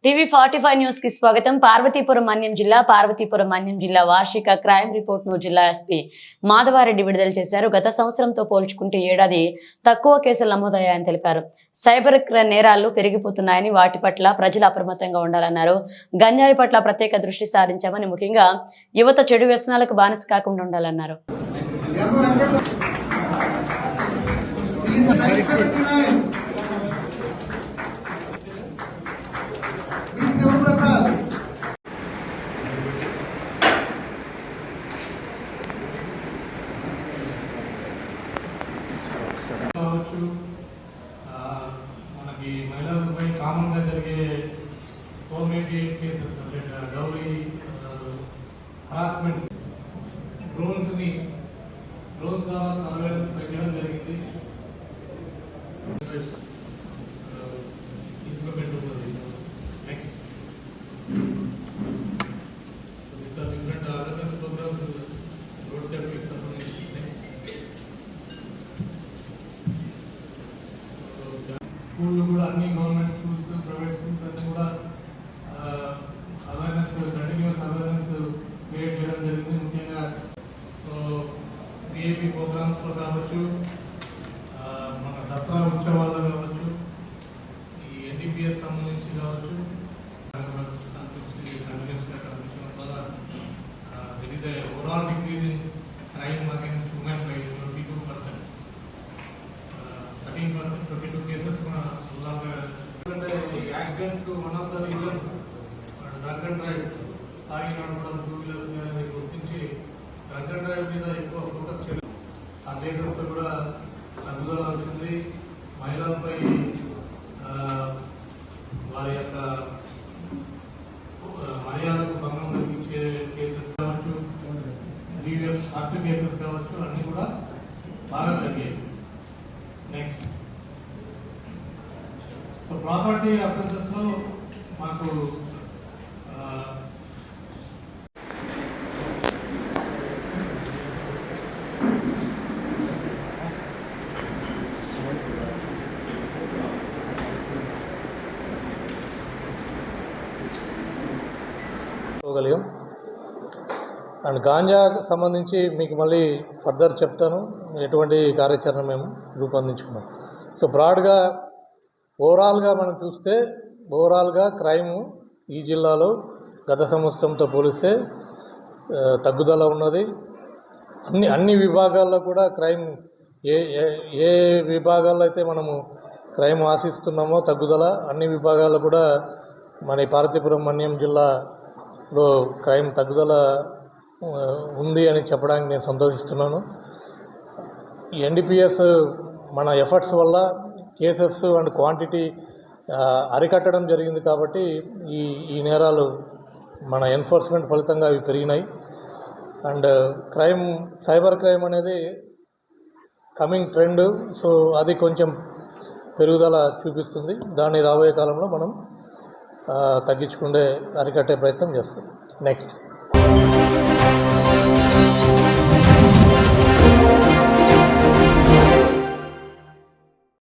టీవీ45 news కి స్వాగతం. పార్వతీపురం మన్యం జిల్లా వార్షిక క్రైమ్ రిపోర్ట్ ను జిల్లా ఎస్పీ మాధవారెడ్డి విడుదల చేశారు. గత సంవత్సరంతో పోల్చుకుంటే ఏడాది తక్కువ కేసులు నమోదయ్యాయని తెలిపారు. సైబర్ నేరాలు పెరిగిపోతున్నాయని, వాటి పట్ల ప్రజలు అప్రమత్తంగా ఉండాలన్నారు. గంజాయి పట్ల ప్రత్యేక దృష్టి సారించామని, ముఖ్యంగా యువత చెడు వ్యసనాలకు బానిస కాకుండా ఉండాలన్నారు. మనకి మహిళలపై కామన్గా జరిగే 488 కేసెస్ డౌరీ, హరాస్మెంట్, డ్రోన్స్ ద్వారా సర్వేలెన్స్ పెట్టడం జరిగింది. ఇంప్లిమెంట్ అవుతుంది. Next different awareness programs road సేఫ్టీకి సంబంధించి. నెక్స్ట్ స్కూళ్ళు కూడా అన్ని గవర్నమెంట్ స్కూల్స్, ప్రైవేట్ స్కూల్స్ అన్నీ కూడా అవేర్నెస్, కంటిన్యూస్ అవేర్నెస్ క్రియేట్ చేయడం జరిగింది. ముఖ్యంగా పిఏపి ప్రోగ్రామ్స్లో కావచ్చు, మన దసరా ఉత్సవాల్లో కావచ్చు, ఈ ఎన్డీపీఎస్ సంబంధించి కావచ్చు, కంటిన్యూస్గా కనిపించడం ద్వారా there is a overall decrease in crime against women by 22%. 13%, 22 cases మన జిల్లాలో. Accidents one of the reason drunk and drive, తాగి నడపడం, 2 వీలర్స్ అనేది గుర్తించి డ్రంక్ అండ్ డ్రైవ్ మీద ఎక్కువ ఫోకస్ చేయడం. ఆ కేసెస్ కూడా తగ్గుదల వచ్చింది. మహిళలపై వారి యొక్క మర్యాదకు భంగం కలిగించే కేసెస్ కావచ్చు, ప్రీవియస్ హార్ట్ కేసెస్ కావచ్చు, అన్నీ కూడా బాగా తగ్గాయి. నెక్స్ట్ సో ప్రాపర్టీ అఫెన్సెస్లో మాకు గలిగాం. అండ్ గాంజాకు సంబంధించి మీకు మళ్ళీ ఫర్దర్ చెప్తాను ఎటువంటి కార్యాచరణ మేము రూపొందించుకున్నాం. సో బ్రాడ్గా ఓవరాల్గా మనం చూస్తే క్రైమ్ ఈ జిల్లాలో గత సంవత్సరంతో పోలిస్తే తగ్గుదల ఉన్నది. అన్ని విభాగాల్లో కూడా క్రైమ్ ఏ విభాగాల్లో అయితే మనము క్రైమ్ ఆశిస్తున్నామో తగ్గుదల, అన్ని విభాగాల్లో కూడా మన పార్వతీపురం మన్యం జిల్లాలో క్రైమ్ తగ్గుదల ఉంది అని చెప్పడానికి నేను సంతోషిస్తున్నాను. ఈ ఎన్డీపీఎస్ మన ఎఫర్ట్స్ వల్ల కేసెస్ అండ్ క్వాంటిటీ అరికట్టడం జరిగింది. కాబట్టి ఈ నేరాలు మన ఎన్ఫోర్స్మెంట్ ఫలితంగా అవి పెరిగినాయి. అండ్ సైబర్ క్రైమ్ అనేది కమింగ్ ట్రెండ్. సో అది కొంచెం పెరుగుదల చూపిస్తుంది. దాన్ని రాబోయే కాలంలో మనం అరికట్టే ప్రయత్నం చేస్తాం. నెక్స్ట్